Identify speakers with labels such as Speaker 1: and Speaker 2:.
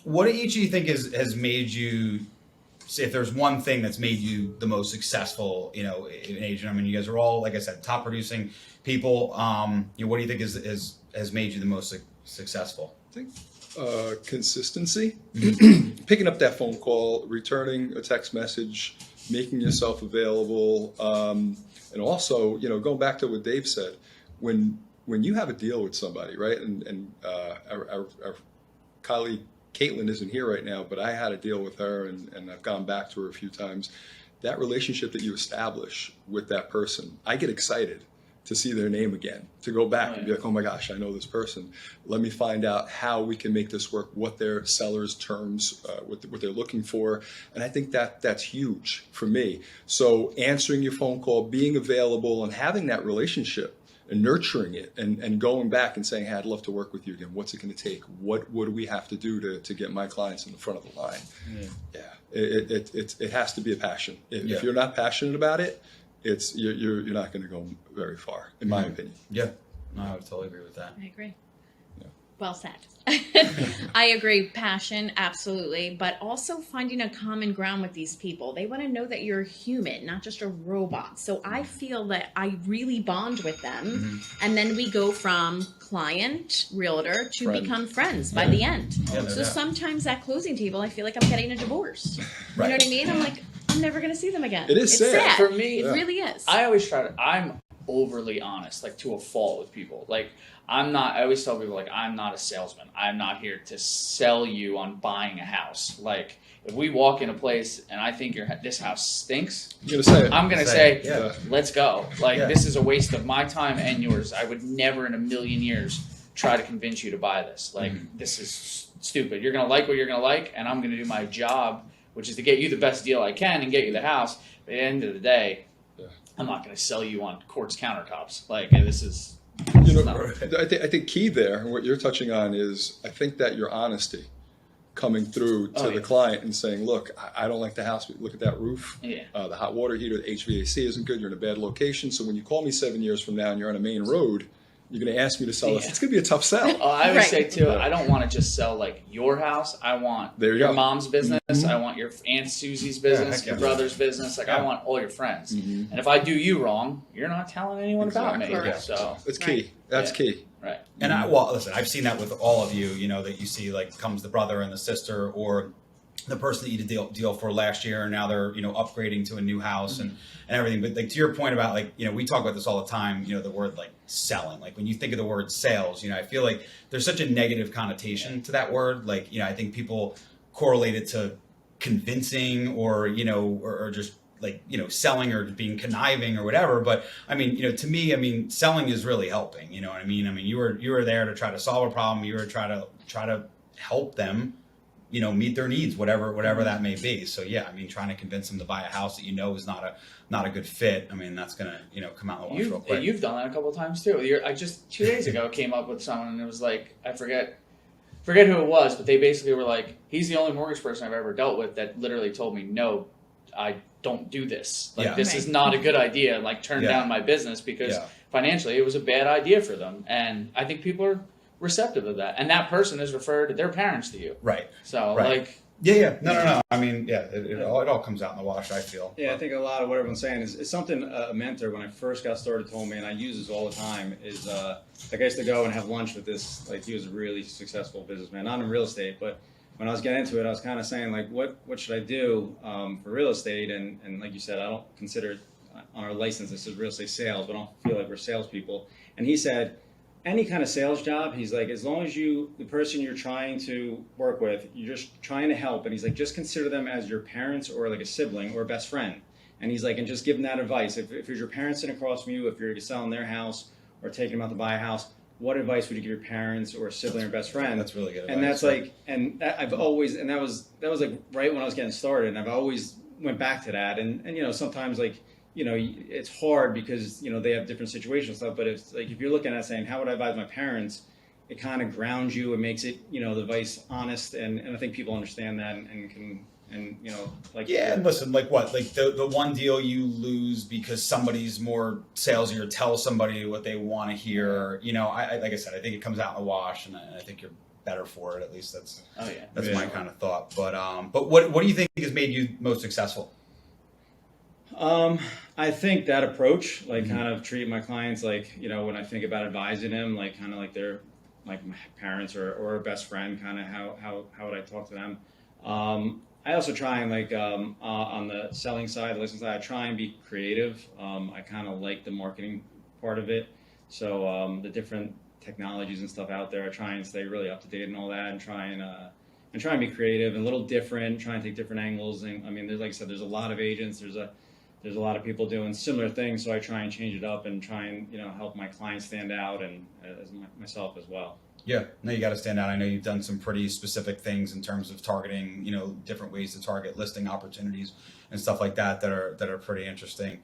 Speaker 1: what do each of you think has made you, say, if there's one thing that's made you the most successful, in agent? I mean, you guys are all, like I said, top producing people. What do you think has made you the most successful?
Speaker 2: I think consistency, picking up that phone call, returning a text message, making yourself available, and also, going back to what Dave said, when you have a deal with somebody, right? And our colleague Caitlin isn't here right now, but I had a deal with her, and I've gone back to her a few times. That relationship that you establish with that person, I get excited to see their name again, to go back and be like, oh my gosh, I know this person. Let me find out how we can make this work, what their seller's terms, what they're looking for. And I think that's huge for me. So answering your phone call, being available, and having that relationship and nurturing it, and going back and saying, hey, I'd love to work with you again. What's it going to take? What do we have to do to get my clients in the front of the line? Yeah, it has to be a passion. If you're not passionate about it, you're not going to go very far, in my opinion.
Speaker 1: Yeah, no, I would totally agree with that.
Speaker 3: I agree.
Speaker 2: Yeah.
Speaker 3: Well said. I agree. Passion, absolutely. But also finding a common ground with these people. They want to know that you're human, not just a robot. So I feel that I really bond with them. And then we go from client, realtor, to become friends by the end.
Speaker 1: Yeah,
Speaker 3: so sometimes at closing table, I feel like I'm getting a divorce.
Speaker 1: Right.
Speaker 3: You know what I mean? I'm like, I'm never going to see them again.
Speaker 2: It is sad.
Speaker 4: For me,
Speaker 3: it really is.
Speaker 4: I always I'm overly honest, like to a fault with people. Like, I always tell people, like, I'm not a salesman. I'm not here to sell you on buying a house. Like, if we walk in a place and I think this house stinks,
Speaker 2: You're gonna say it.
Speaker 4: I'm going to say,
Speaker 1: yeah.
Speaker 4: let's go. Like,
Speaker 1: Yeah.
Speaker 4: this is a waste of my time and yours. I would never in a million years try to convince you to buy this. Like, this is stupid. You're going to like what you're going to like, and I'm going to do my job, which is to get you the best deal I can and get you the house. But at the end of the day, I'm not going to sell you on quartz countertops. Like, this is...
Speaker 2: I think key there, and what you're touching on is, I think that your honesty coming through to the client and saying, look, I don't like the house. Look at that roof.
Speaker 4: Yeah.
Speaker 2: The hot water heater, the HVAC isn't good. You're in a bad location. So when you call me 7 years from now and you're on a main road, you're going to ask me to sell this. It's going to be a tough sell.
Speaker 4: I would say, too, I don't want to just sell, like, your house. I want your mom's business. I want your Aunt Susie's business, your brother's business. Like, I want all your friends. And if I do you wrong, you're not telling anyone about me.
Speaker 3: Correct.
Speaker 4: So
Speaker 2: It's key. That's key.
Speaker 4: Right.
Speaker 1: And listen, I've seen that with all of you, that you see, like, comes the brother and the sister, or the person that you did deal for last year, and now they're, upgrading to a new house and everything. But, like, to your point about, like, we talk about this all the time, the word, like, selling. Like, when you think of the word sales, I feel like there's such a negative connotation to that word. Like, I think people correlate it to convincing or, or just, like, selling or being conniving or whatever. But I mean, to me, selling is really helping. You know what I mean? I mean, you were there to try to solve a problem. You were try to help them, meet their needs, whatever that may be. So yeah, I mean, trying to convince them to buy a house that is not a good fit. I mean, that's gonna come out in the wash real quick.
Speaker 4: You've done that a couple of times too. I just 2 days ago came up with someone, and it was like, I forget who it was, but they basically were like, he's the only mortgage person I've ever dealt with that literally told me, no, I don't do this. Like, this is not a good idea. And, like, turn down my business because financially it was a bad idea for them. And I think people are receptive of that. And that person has referred their parents to you.
Speaker 1: Right.
Speaker 4: So, like...
Speaker 1: Yeah. No. I mean, it all comes out in the wash, I feel.
Speaker 5: Yeah, I think a lot of what everyone's saying is something a mentor, when I first got started, told me, and I use this all the time, is like, I used to go and have lunch with this, like, he was a really successful businessman, not in real estate, but when I was getting into it, I was kind of saying, like, what should I do for real estate? And like you said, I don't consider it on our license, this is real estate sales, but I don't feel like we're salespeople. And he said, any kind of sales job, he's like, as long as the person you're trying to work with, you're just trying to help. And he's like, just consider them as your parents or like a sibling or a best friend. And he's like, and just give them that advice. If it's your parents sitting across from you, if you're selling their house or taking them out to buy a house, what advice would you give your parents or a sibling or best friend?
Speaker 1: That's really good advice.
Speaker 5: And that's like, and that I've always, and that was like right when I was getting started, and I've always went back to that. And sometimes, like, it's hard because they have different situations and stuff. But it's like, if you're looking at saying, how would I advise my parents? It kind of grounds you and makes it the advice honest, and I think people understand that and can. And like,
Speaker 1: yeah, and listen, like what, like the one deal you lose because somebody's more salesy or tell somebody what they want to hear. I like I said, I think it comes out in the wash, and I think you're better for it. At least that's
Speaker 4: Yeah.
Speaker 1: my kind of thought. But what do you think has made you most successful?
Speaker 5: I think that approach, like kind of treat my clients like, when I think about advising them, like kind of like they're like my parents or a best friend, kind of how would I talk to them? I also try and like on the selling side, the listing side, I try and be creative. I kind of like the marketing part of it. So the different technologies and stuff out there, I try and stay really up to date and all that, and try and be creative and a little different. Try and take different angles. And I mean, there's, like I said, there's a lot of agents. There's a lot of people doing similar things, so I try and change it up and try and help my clients stand out and as myself as well.
Speaker 1: Yeah, no, you got to stand out. I know you've done some pretty specific things in terms of targeting, different ways to target listing opportunities and stuff like that are pretty interesting.